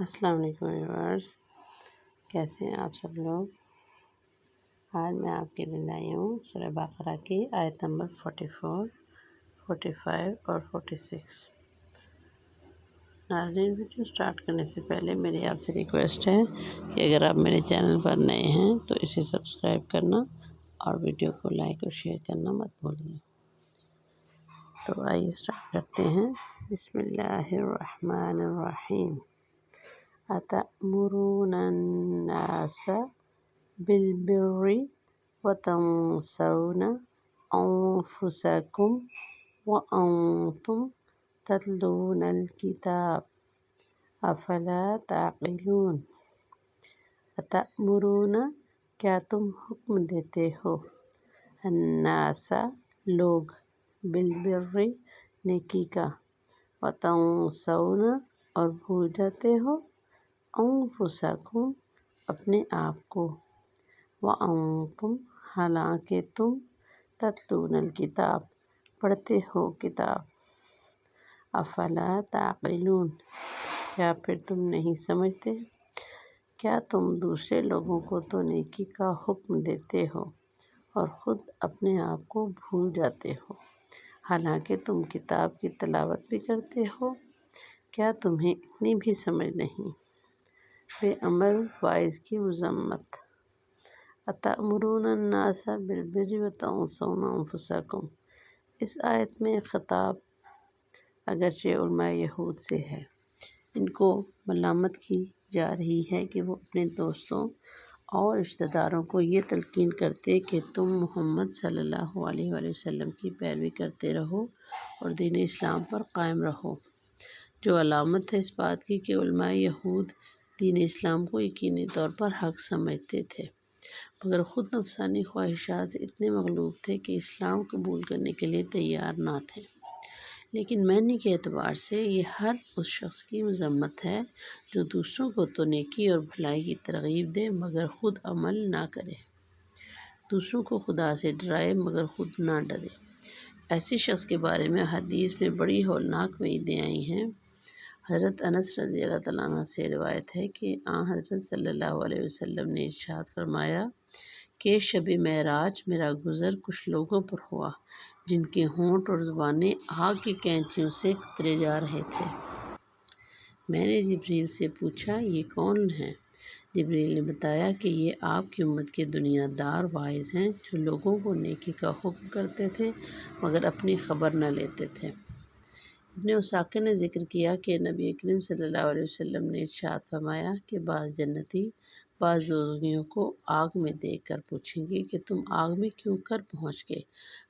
السلام علیکم ویورز، کیسے ہیں آپ سب لوگ؟ آج میں آپ کے لیے لائی ہوں سورہ بقرہ کی آیت نمبر 44، 45 اور 46۔ ناظرین، ویڈیو سٹارٹ کرنے سے پہلے میری آپ سے ریکویسٹ ہے کہ اگر آپ میرے چینل پر نئے ہیں تو اسے سبسکرائب کرنا اور ویڈیو کو لائک اور شیئر کرنا مت بھولیے۔ تو آئیے سٹارٹ کرتے ہیں۔ بسم اللہ الرحمن الرحیم۔ أَتَأْمُرُونَ النَّاسَ بِالْبِرِّ وَتَنْسَوْنَ أَنْفُسَكُمْ وَأَنْتُمْ تَتْلُونَ الْكِتَابَ أَفَلَا تَعْقِلُونَ۔ أَتَأْمُرُونَ کیا تم حکم دیتے ہو، النَّاسَ لوگ، بِالْبِرِّ نیکی کا، وَتَنْسَوْنَ اور بھول جاتے ہو، أَنفُسَكُمْ اپنے آپ کو، وَأَنْتُمْ حالانکہ تم، تتلون الکتاب پڑھتے ہو کتاب، افلا تعقلون کیا پھر تم نہیں سمجھتے؟ کیا تم دوسرے لوگوں کو تو نیکی کا حکم دیتے ہو اور خود اپنے آپ کو بھول جاتے ہو، حالانکہ تم کتاب کی تلاوت بھی کرتے ہو؟ کیا تمہیں اتنی بھی سمجھ نہیں؟ بے عمل وائز کی مذمت۔ أَتَأْمُرُونَ النَّاسَ بِالْبِرِّ وَتَنْسَوْنَ أَنْفُسَكُمْ، اس آیت میں خطاب اگرچہ علماء یہود سے ہے، ان کو ملامت کی جا رہی ہے کہ وہ اپنے دوستوں اور رشتہ داروں کو یہ تلقین کرتے کہ تم محمد صلی اللہ علیہ وآلہ وسلم کی پیروی کرتے رہو اور دین اسلام پر قائم رہو، جو علامت ہے اس بات کی کہ علماء یہود دین اسلام کو یقینی طور پر حق سمجھتے تھے، مگر خود نفسانی خواہشات سے اتنے مغلوب تھے کہ اسلام قبول کرنے کے لیے تیار نہ تھے۔ لیکن معنی کے اعتبار سے یہ ہر اس شخص کی مذمت ہے جو دوسروں کو تو نیکی اور بھلائی کی ترغیب دے مگر خود عمل نہ کرے، دوسروں کو خدا سے ڈرائے مگر خود نہ ڈرے۔ ایسے شخص کے بارے میں حدیث میں بڑی ہولناک وعیدیں آئی ہیں۔ حضرت انس رضی اللہ تعالیٰ عنہ سے روایت ہے کہ حضرت صلی اللہ علیہ وسلم نے ارشاد فرمایا کہ شب معراج میرا گزر کچھ لوگوں پر ہوا جن کے ہونٹ اور زبانیں آگ کی کینچیوں سے کترے جا رہے تھے۔ میں نے جبریل سے پوچھا یہ کون ہیں؟ جبریل نے بتایا کہ یہ آپ کی امت کے دنیا دار واعظ ہیں جو لوگوں کو نیکی کا حکم کرتے تھے مگر اپنی خبر نہ لیتے تھے۔ ابن عساکر نے ذکر کیا کہ نبی کریم صلی اللہ علیہ وسلم نے ارشاد فرمایا کہ بعض جنتی بعض دوزخیوں کو آگ میں دیکھ کر پوچھیں گے کہ تم آگ میں کیوں کر پہنچ گئے،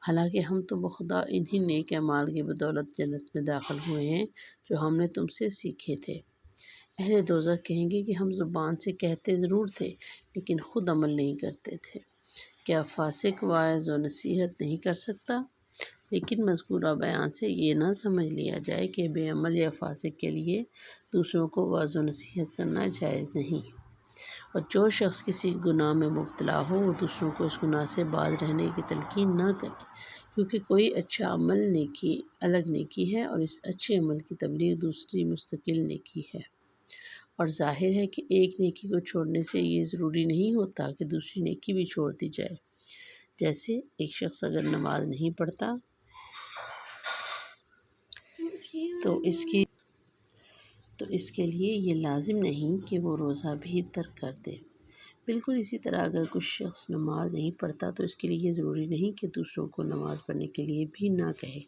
حالانکہ ہم تو بخدا انہی نیک اعمال کی بدولت جنت میں داخل ہوئے ہیں جو ہم نے تم سے سیکھے تھے۔ اہل دوزخ کہیں گے کہ ہم زبان سے کہتے ضرور تھے لیکن خود عمل نہیں کرتے تھے، کیا فاسق واعظ و نصیحت نہیں کر سکتا؟ لیکن مذکورہ بیان سے یہ نہ سمجھ لیا جائے کہ بے عمل یا فاسق کے لیے دوسروں کو وعظ و نصیحت کرنا جائز نہیں، اور جو شخص کسی گناہ میں مبتلا ہو وہ دوسروں کو اس گناہ سے باز رہنے کی تلقین نہ کرے، کیونکہ کوئی اچھا عمل نیکی الگ نیکی ہے اور اس اچھے عمل کی تبلیغ دوسری مستقل نیکی ہے، اور ظاہر ہے کہ ایک نیکی کو چھوڑنے سے یہ ضروری نہیں ہوتا کہ دوسری نیکی بھی چھوڑ دی جائے۔ جیسے ایک شخص اگر نماز نہیں پڑھتا تو اس کے لیے یہ لازم نہیں کہ وہ روزہ بھی ترک کر دے۔ بالکل اسی طرح اگر کچھ شخص نماز نہیں پڑھتا تو اس کے لیے یہ ضروری نہیں کہ دوسروں کو نماز پڑھنے کے لیے بھی نہ کہے۔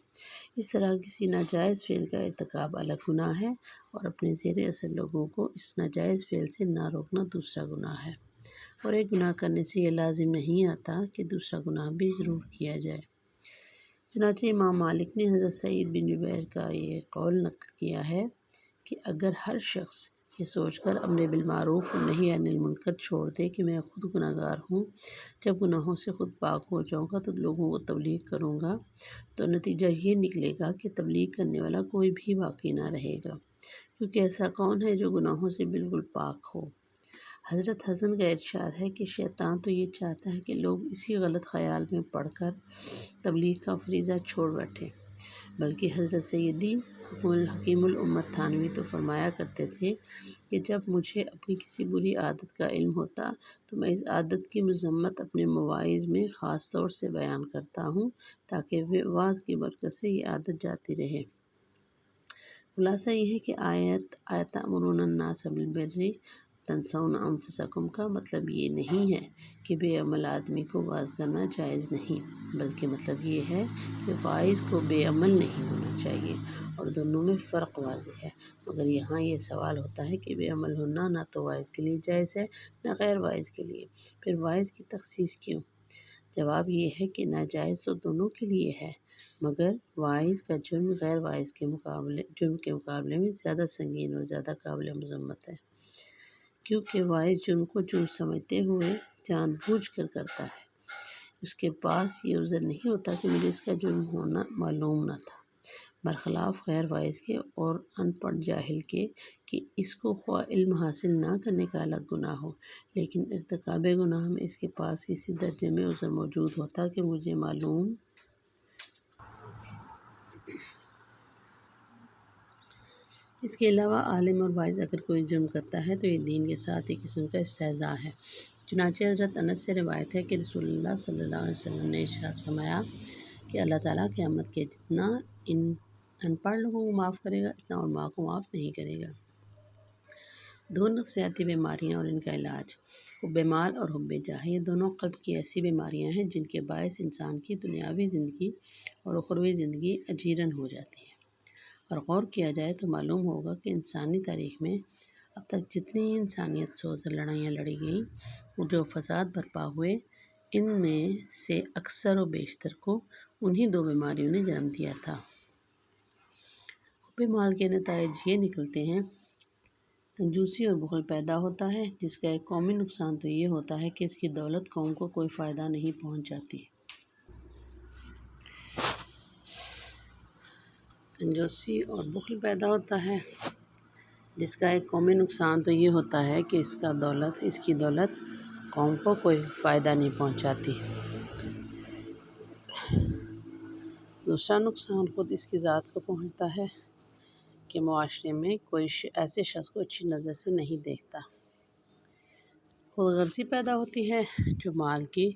اس طرح کسی ناجائز فعل کا ارتکاب الگ گناہ ہے اور اپنے زیر اثر لوگوں کو اس ناجائز فعل سے نہ روکنا دوسرا گناہ ہے، اور ایک گناہ کرنے سے یہ لازم نہیں آتا کہ دوسرا گناہ بھی ضرور کیا جائے۔ چنانچہ امام مالک نے حضرت سعید بن جبیر کا یہ قول نقل کیا ہے کہ اگر ہر شخص یہ سوچ کر امر بالمعروف و نہی عن المنکر چھوڑ دے کہ میں خود گناہ گار ہوں، جب گناہوں سے خود پاک ہو جاؤں گا تو لوگوں کو تبلیغ کروں گا، تو نتیجہ یہ نکلے گا کہ تبلیغ کرنے والا کوئی بھی باقی نہ رہے گا، کیونکہ ایسا کون ہے جو گناہوں سے بالکل پاک ہو۔ حضرت حسن کا ارشاد ہے کہ شیطان تو یہ چاہتا ہے کہ لوگ اسی غلط خیال میں پڑھ کر تبلیغ کا فریضہ چھوڑ بیٹھیں۔ بلکہ حضرت سیدی حکیم الامت تھانوی تو فرمایا کرتے تھے کہ جب مجھے اپنی کسی بری عادت کا علم ہوتا تو میں اس عادت کی مذمت اپنے مواعظ میں خاص طور سے بیان کرتا ہوں تاکہ وعظ کی برکت سے یہ عادت جاتی رہے۔ خلاصہ یہ ہے کہ آیت تأمرون الناس بالبر تنسون انفسکم کا مطلب یہ نہیں ہے کہ بے عمل آدمی کو واعظ کرنا جائز نہیں، بلکہ مطلب یہ ہے کہ واعظ کو بے عمل نہیں ہونا چاہیے، اور دونوں میں فرق واضح ہے۔ مگر یہاں یہ سوال ہوتا ہے کہ بے عمل ہونا نہ تو واعظ کے لیے جائز ہے نہ غیر واعظ کے لیے، پھر واعظ کی تخصیص کیوں؟ جواب یہ ہے کہ ناجائز تو دونوں کے لیے ہے، مگر واعظ کا جرم غیر واعظ کے مقابلے میں زیادہ سنگین اور زیادہ قابل مذمت ہے، کیونکہ واعظ جرم کو جرم سمجھتے ہوئے جان بوجھ کر کرتا ہے۔ اس کے پاس یہ عذر نہیں ہوتا کہ مجھے اس کا جرم ہونا معلوم نہ تھا، برخلاف غیر واعظ کے اور ان پڑھ جاہل کے کہ اس کو خواہ علم حاصل نہ کرنے کا الگ گناہ ہو، لیکن ارتکاب گناہ میں اس کے پاس کسی درجے میں عذر موجود ہوتا کہ مجھے معلوم۔ اس کے علاوہ عالم اور واعظ اگر کوئی جرم کرتا ہے تو یہ دین کے ساتھ ایک قسم کا استہزاء ہے۔ چنانچہ حضرت انس سے روایت ہے کہ رسول اللہ صلی اللہ علیہ وسلم نے ارشاد فرمایا کہ اللہ تعالیٰ قیامت کے جتنا ان پڑھ لوگوں کو معاف کرے گا اتنا علماء کو معاف نہیں کرے گا۔ دو نفسیاتی بیماریاں اور ان کا علاج، حب مال اور حب جاہ، یہ دونوں قلب کی ایسی بیماریاں ہیں جن کے باعث انسان کی دنیاوی زندگی اور اخروی زندگی اجیرن ہو جاتی ہے۔ اور غور کیا جائے تو معلوم ہوگا کہ انسانی تاریخ میں اب تک جتنی انسانیت سوز لڑائیاں لڑی گئیں اور جو فساد برپا ہوئے، ان میں سے اکثر و بیشتر کو انہی دو بیماریوں نے جنم دیا تھا۔ حب مال کے نتائج یہ نکلتے ہیں، کنجوسی اور بخل پیدا ہوتا ہے، جس کا ایک قومی نقصان تو یہ ہوتا ہے کہ اس کی دولت قوم کو کوئی فائدہ نہیں پہنچاتی۔ کنجوسی اور بخل پیدا ہوتا ہے، جس کا ایک قومی نقصان تو یہ ہوتا ہے کہ اس کی دولت قوم کو کوئی فائدہ نہیں پہنچاتی۔ دوسرا نقصان خود اس کی ذات کو پہنچتا ہے کہ معاشرے میں کوئی ایسے شخص کو اچھی نظر سے نہیں دیکھتا۔ خود غرضی پیدا ہوتی ہے جو مال کی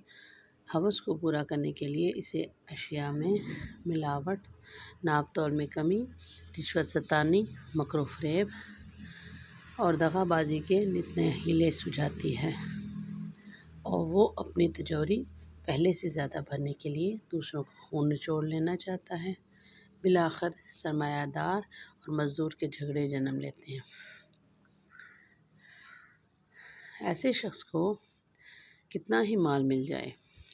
ہوس کو پورا کرنے کے لیے اسے اشیاء میں ملاوٹ، ناپ تول میں کمی، رشوت ستانی، مکر و فریب اور دغا بازی کے نت نئے ہیلے سجھاتی ہے، اور وہ اپنی تجوری پہلے سے زیادہ بھرنے کے لیے دوسروں کا خون نچوڑ لینا چاہتا ہے۔ بالآخر سرمایہ دار اور مزدور کے جھگڑے جنم لیتے ہیں۔ ایسے شخص کو کتنا ہی مال مل جائے،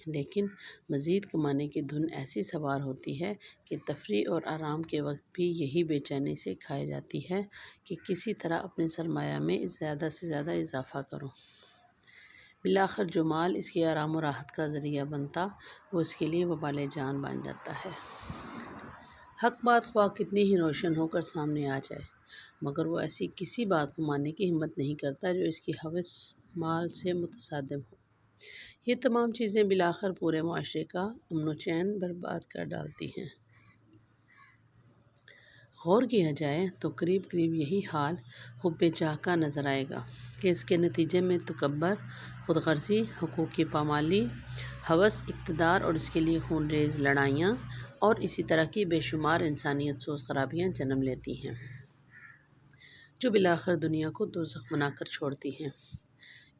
لیکن مزید کمانے کی دھن ایسی سوار ہوتی ہے کہ تفریح اور آرام کے وقت بھی یہی بے چینی سے کھائی جاتی ہے کہ کسی طرح اپنے سرمایہ میں زیادہ سے زیادہ اضافہ کروں۔ بالآخر جو مال اس کی آرام و راحت کا ذریعہ بنتا، وہ اس کے لیے وبال جان بن جاتا ہے۔ حق بات خواہ کتنی ہی روشن ہو کر سامنے آ جائے، مگر وہ ایسی کسی بات کو ماننے کی ہمت نہیں کرتا جو اس کی ہوس مال سے متصادم ہو۔ یہ تمام چیزیں بالآخر پورے معاشرے کا امن و چین برباد کر ڈالتی ہیں۔ غور کیا جائے تو قریب قریب یہی حال حب جاہ کا نظر آئے گا کہ اس کے نتیجے میں تکبر، خود غرضی، حقوق کی پامالی، ہوس اقتدار اور اس کے لیے خون ریز لڑائیاں اور اسی طرح کی بے شمار انسانیت سوز خرابیاں جنم لیتی ہیں، جو بالآخر دنیا کو دوزخ بنا کر چھوڑتی ہیں۔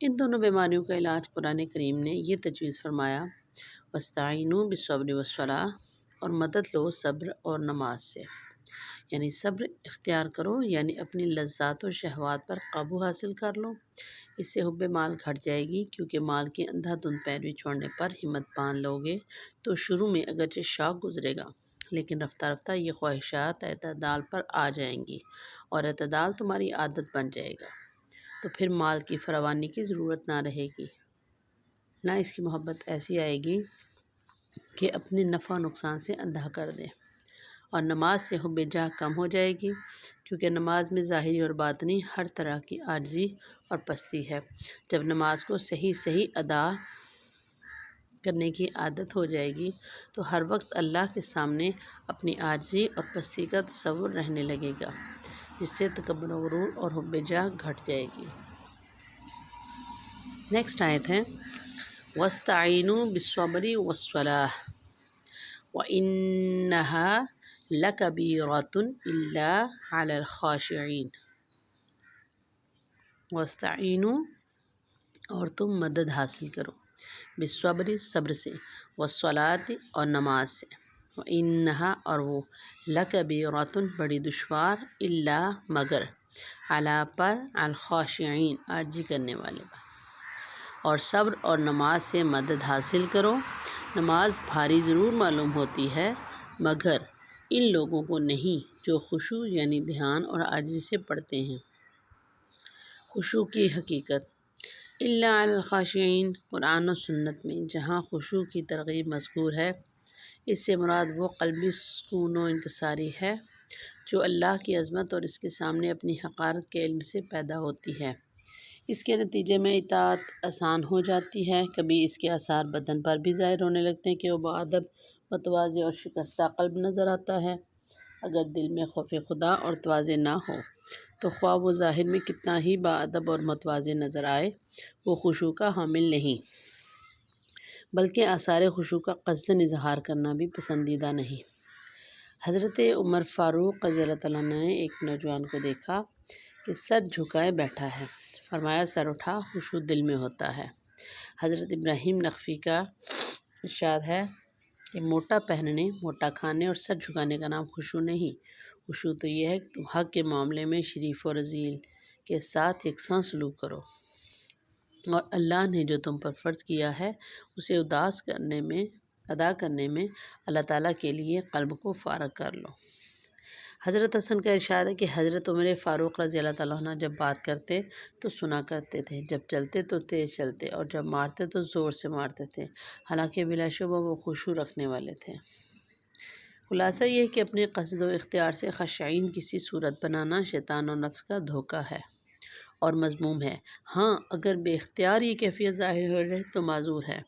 ان دونوں بیماریوں کا علاج قرآن کریم نے یہ تجویز فرمایا، وَاسْتَعِینُوا بِالصَّبْرِ وَالصَّلَاةِ، اور مدد لو صبر اور نماز سے، یعنی صبر اختیار کرو، یعنی اپنی لذات و شہوات پر قابو حاصل کر لو۔ اس سے حب مال گھٹ جائے گی، کیونکہ مال کی اندھا دھند پیروی چھوڑنے پر ہمت باندھ لو گے تو شروع میں اگرچہ شوق گزرے گا، لیکن رفتہ رفتہ یہ خواہشات اعتدال پر آ جائیں گی اور اعتدال تمہاری عادت بن جائے گا، تو پھر مال کی فراوانی کی ضرورت نہ رہے گی، نہ اس کی محبت ایسی آئے گی کہ اپنے نفع و نقصان سے اندھا کر دے۔ اور نماز سے حب جاہ کم ہو جائے گی، کیونکہ نماز میں ظاہری اور باطنی ہر طرح کی عاجزی اور پستی ہے۔ جب نماز کو صحیح ادا کرنے کی عادت ہو جائے گی تو ہر وقت اللہ کے سامنے اپنی عاجزی اور پستی کا تصور رہنے لگے گا، جس سے تکبر و غرور اور حب جاہ گھٹ جائے گی۔ نیکسٹ آیت ہے وَاسْتَعِینُوا بِالصَّبْرِ وَالصَّلَاةِ وَإِنَّهَا لَكَبِیرَةٌ إِلَّا عَلَى الْخَاشِعِینَ۔ وَاسْتَعِینُوا اور تم مدد حاصل کرو، بالصبر صبر سے، والصلاۃ اور نماز سے، وَإِنَّهَا اور وہ، لَکَبِیرَةٌ بڑی دشوار، إِلَّا مگر، علی پر، الخاشعین عاجزی کرنے والے پر۔ اور صبر اور نماز سے مدد حاصل کرو۔ نماز بھاری ضرور معلوم ہوتی ہے مگر ان لوگوں کو نہیں جو خشوع یعنی دھیان اور عاجزی سے پڑھتے ہیں۔ خشوع کی حقیقت الا علی الخاشعین، قرآن و سنت میں جہاں خشوع کی ترغیب مذکور ہے، اس سے مراد وہ قلبی سکون و انکساری ہے جو اللہ کی عظمت اور اس کے سامنے اپنی حقارت کے علم سے پیدا ہوتی ہے۔ اس کے نتیجے میں اطاعت آسان ہو جاتی ہے۔ کبھی اس کے آثار بدن پر بھی ظاہر ہونے لگتے ہیں کہ وہ باادب، متواضع اور شکستہ قلب نظر آتا ہے۔ اگر دل میں خوف خدا اور تواضع نہ ہو تو خواہ وہ ظاہر میں کتنا ہی باادب اور متواضع نظر آئے، وہ خشوع کا حامل نہیں، بلکہ آثار خشوع کا قصداً اظہار کرنا بھی پسندیدہ نہیں۔ حضرت عمر فاروق رضی اللہ تعالیٰ عنہ نے ایک نوجوان کو دیکھا کہ سر جھکائے بیٹھا ہے، فرمایا سر اٹھا، خشوع دل میں ہوتا ہے۔ حضرت ابراہیم نخعی کا ارشاد ہے کہ موٹا پہننے، موٹا کھانے اور سر جھکانے کا نام خشوع نہیں، خشوع تو یہ ہے کہ تم حق کے معاملے میں شریف و رذیل کے ساتھ یکساں سلوک کرو، اور اللہ نے جو تم پر فرض کیا ہے اسے ادا کرنے میں اللہ تعالیٰ کے لیے قلب کو فارغ کر لو۔ حضرت حسن کا ارشاد ہے کہ حضرت عمر فاروق رضی اللہ تعالیٰ عنہ جب بات کرتے تو سنا کرتے تھے، جب چلتے تو تیز چلتے اور جب مارتے تو زور سے مارتے تھے، حالانکہ بلا شبہ وہ خشوع رکھنے والے تھے۔ خلاصہ یہ کہ اپنے قصد و اختیار سے خاشعین کسی صورت بنانا شیطان اور نفس کا دھوکہ ہے اور مذموم ہے۔ ہاں اگر بے اختیار یہ کیفیت ظاہر ہو جائے تو معذور ہے۔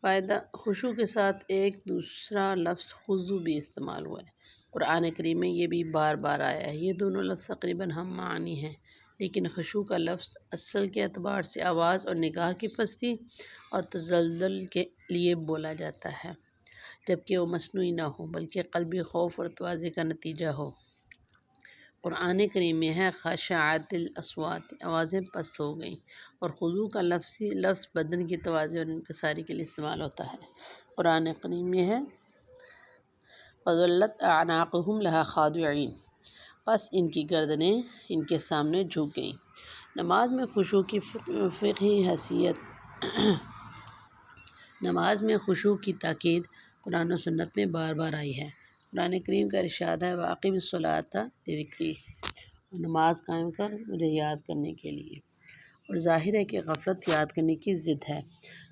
فائدہ، خشوع کے ساتھ ایک دوسرا لفظ خضوع بھی استعمال ہوا ہے، قرآن کریم میں یہ بھی بار بار آیا ہے۔ یہ دونوں لفظ تقریباً ہم معنی ہیں، لیکن خشوع کا لفظ اصل کے اعتبار سے آواز اور نگاہ کی پستی اور تذلل کے لیے بولا جاتا ہے، جبکہ وہ مصنوعی نہ ہو بلکہ قلبی خوف اور تواضع کا نتیجہ ہو۔ قرآن کریم میں ہے خشعت الاصوات، آوازیں پست ہو گئیں، اور خضوع کا لفظ بدن کی تواضع اور انکساری کے لیے استعمال ہوتا ہے۔ قرآن کریم میں ہے فَظَلَّتْ أَعْنَاقُهُمْ لَهَا خَاضِعِينَ، پس ان کی گردنیں ان کے سامنے جھک گئیں۔ نماز میں خشوع کی فقہی حیثیت نماز میں خشوع کی تاکید قرآن و سنت میں بار بار آئی ہے۔ قرآن کریم کا ارشاد ہے وَأَقِمِ الصَّلَاةَ لِذِکْرِی، اور نماز قائم کر مجھے یاد کرنے کے لیے۔ اور ظاہر ہے کہ غفلت یاد کرنے کی ضد ہے۔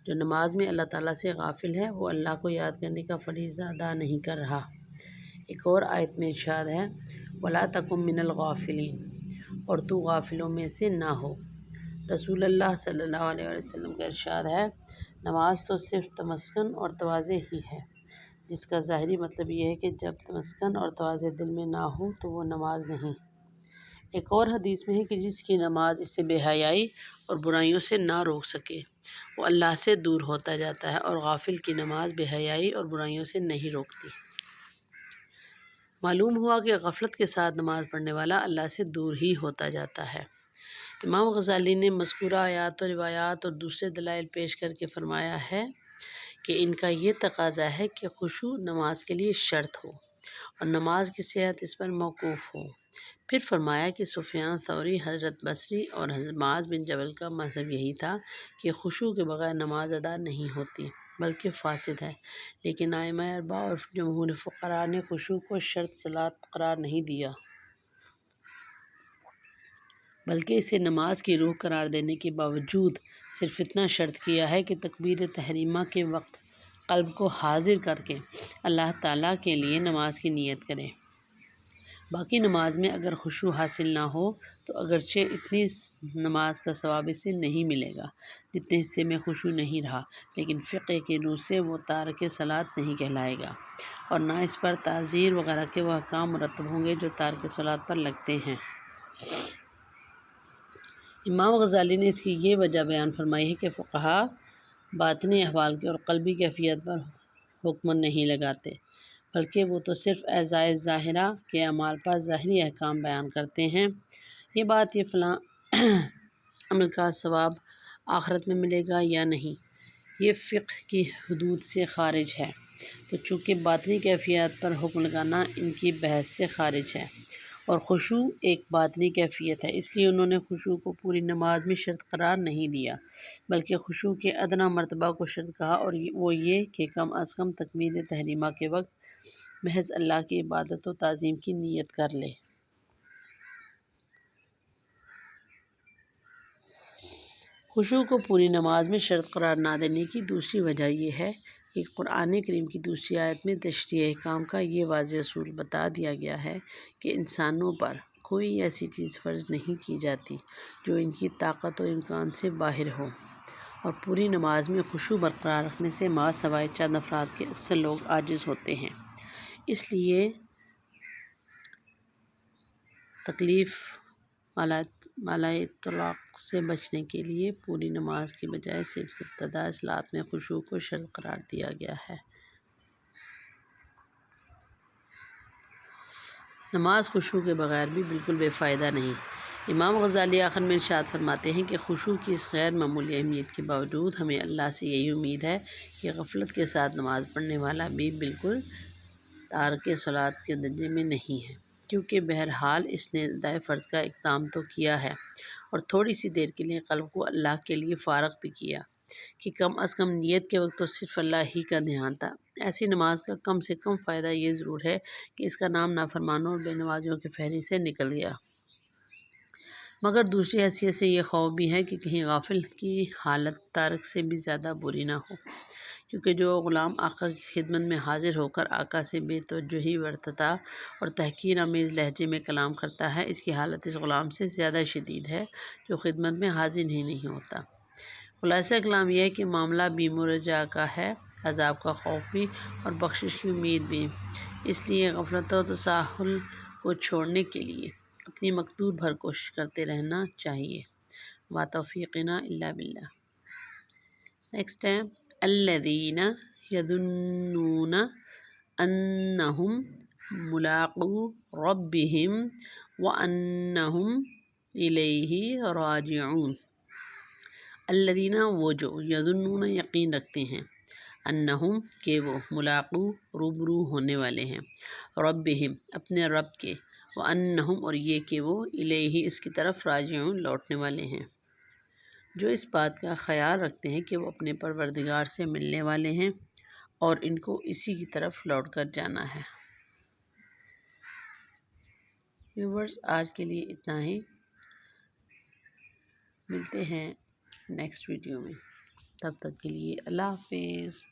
جو نماز میں اللہ تعالیٰ سے غافل ہے وہ اللہ کو یاد کرنے کا فریضہ ادا نہیں کر رہا۔ ایک اور آیت میں ارشاد ہے وَلَا تَکُن مِّنَ الْغَافِلِینَ، اور تو غافلوں میں سے نہ ہو۔ رسول اللہ صلی اللہ علیہ وسلم کا ارشاد ہے نماز تو صرف تمسکن اور تواضع ہی ہے، جس کا ظاہری مطلب یہ ہے کہ جب تمسکن اور تواضع دل میں نہ ہو تو وہ نماز نہیں۔ ایک اور حدیث میں ہے کہ جس کی نماز اسے بے حیائی اور برائیوں سے نہ روک سکے وہ اللہ سے دور ہوتا جاتا ہے، اور غافل کی نماز بے حیائی اور برائیوں سے نہیں روکتی۔ معلوم ہوا کہ غفلت کے ساتھ نماز پڑھنے والا اللہ سے دور ہی ہوتا جاتا ہے۔ امام غزالی نے مذکورہ آیات و روایات اور دوسرے دلائل پیش کر کے فرمایا ہے کہ ان کا یہ تقاضا ہے کہ خشوع نماز کے لیے شرط ہو اور نماز کی صحت اس پر موقوف ہو۔ پھر فرمایا کہ سفیان ثوری، حضرت بصری اور حضرت معاذ بن جبل کا مذہب یہی تھا کہ خشوع کے بغیر نماز ادا نہیں ہوتی بلکہ فاسد ہے، لیکن ائمہ اربعہ اور جمہور فقہاء نے خشوع کو شرط صلاۃ قرار نہیں دیا بلکہ اسے نماز کی روح قرار دینے کے باوجود صرف اتنا شرط کیا ہے کہ تکبیر تحریمہ کے وقت قلب کو حاضر کر کے اللہ تعالیٰ کے لیے نماز کی نیت کرے۔ باقی نماز میں اگر خشوع حاصل نہ ہو تو اگرچہ اتنی نماز کا ثواب اسے نہیں ملے گا جتنے حصے میں خشوع نہیں رہا، لیکن فقہ کی روح سے وہ تارک صلاۃ نہیں کہلائے گا، اور نہ اس پر تعزیر وغیرہ کے وہ احکام مرتب ہوں گے جو تارک صلاۃ پر لگتے ہیں۔ امام غزالی نے اس کی یہ وجہ بیان فرمائی ہے کہ فقہا باطنی احوال کی اور قلبی کیفیت پر حکم نہیں لگاتے، بلکہ وہ تو صرف اعضائے ظاہرہ کے اعمال پر ظاہری احکام بیان کرتے ہیں۔ یہ فلاں عمل کا ثواب آخرت میں ملے گا یا نہیں، یہ فقہ کی حدود سے خارج ہے، تو چونکہ باطنی کیفیت پر حکم لگانا ان کی بحث سے خارج ہے، اور خشوع ایک باطنی کیفیت ہے، اس لیے انہوں نے خشوع کو پوری نماز میں شرط قرار نہیں دیا، بلکہ خشوع کے ادنیٰ مرتبہ کو شرط کہا، اور وہ یہ کہ کم از کم تکبیر تحریمہ کے وقت محض اللہ کی عبادت و تعظیم کی نیت کر لے۔ خشوع کو پوری نماز میں شرط قرار نہ دینے کی دوسری وجہ یہ ہے کہ قرآن کریم کی دوسری آیت میں تشریع احکام کا یہ واضح اصول بتا دیا گیا ہے کہ انسانوں پر کوئی ایسی چیز فرض نہیں کی جاتی جو ان کی طاقت و امکان سے باہر ہو، اور پوری نماز میں خشوع برقرار رکھنے سے ما سوائے چند افراد کے اکثر لوگ عاجز ہوتے ہیں۔ اس لیے تکلیف مالا اطلاق سے بچنے کے لیے پوری نماز کی بجائے صرف ابتداء صلاۃ میں خشوع کو شرط قرار دیا گیا ہے۔ نماز خشوع کے بغیر بھی بالکل بے فائدہ نہیں۔ امام غزالی آخر میں ارشاد فرماتے ہیں کہ خشوع کی اس غیر معمولی اہمیت کے باوجود ہمیں اللہ سے یہی امید ہے کہ غفلت کے ساتھ نماز پڑھنے والا بھی بالکل تارک صلاۃ کے درجے میں نہیں ہے، کیونکہ بہرحال اس نے ادائے فرض کا اقدام تو کیا ہے، اور تھوڑی سی دیر کے لیے قلب کو اللہ کے لیے فارغ بھی کیا، کہ کم از کم نیت کے وقت تو صرف اللہ ہی کا دھیان تھا۔ ایسی نماز کا کم سے کم فائدہ یہ ضرور ہے کہ اس کا نام نافرمانوں اور بے نمازیوں کی فہرست سے نکل گیا، مگر دوسری حیثیت سے یہ خوف بھی ہے کہ کہیں غافل کی حالت تارک سے بھی زیادہ بری نہ ہو، کیونکہ جو غلام آقا کی خدمت میں حاضر ہو کر آقا سے بے توجہی برتتا اور تحقیر آمیز لہجے میں کلام کرتا ہے، اس کی حالت اس غلام سے زیادہ شدید ہے جو خدمت میں حاضر ہی نہیں ہوتا۔ خلاصہ کلام یہ ہے کہ معاملہ بیم و رجا کا ہے، عذاب کا خوف بھی اور بخشش کی امید بھی، اس لیے غفلت و تساہل کو چھوڑنے کے لیے اپنی مقدور بھر کوشش کرتے رہنا چاہیے۔ ما توفیقنا الا باللہ۔ نیکسٹ ہے الذین یظنون انہم ملاقو ربہم وانہم الیہ راجعون۔ الذین وہ جو، یظنون یقین رکھتے ہیں، انہم کہ وہ، ملاقو روبرو ہونے والے ہیں، ربہم اپنے رب کے، وانہم اور یہ کہ وہ، الیہ اس کی طرف، راجعون لوٹنے والے ہیں، جو اس بات کا خیال رکھتے ہیں کہ وہ اپنے پروردگار سے ملنے والے ہیں اور ان کو اسی کی طرف لوٹ کر جانا ہے۔ ویورز آج کے لیے اتنا ہی، ملتے ہیں نیکسٹ ویڈیو میں، تب تک کے لیے اللہ حافظ۔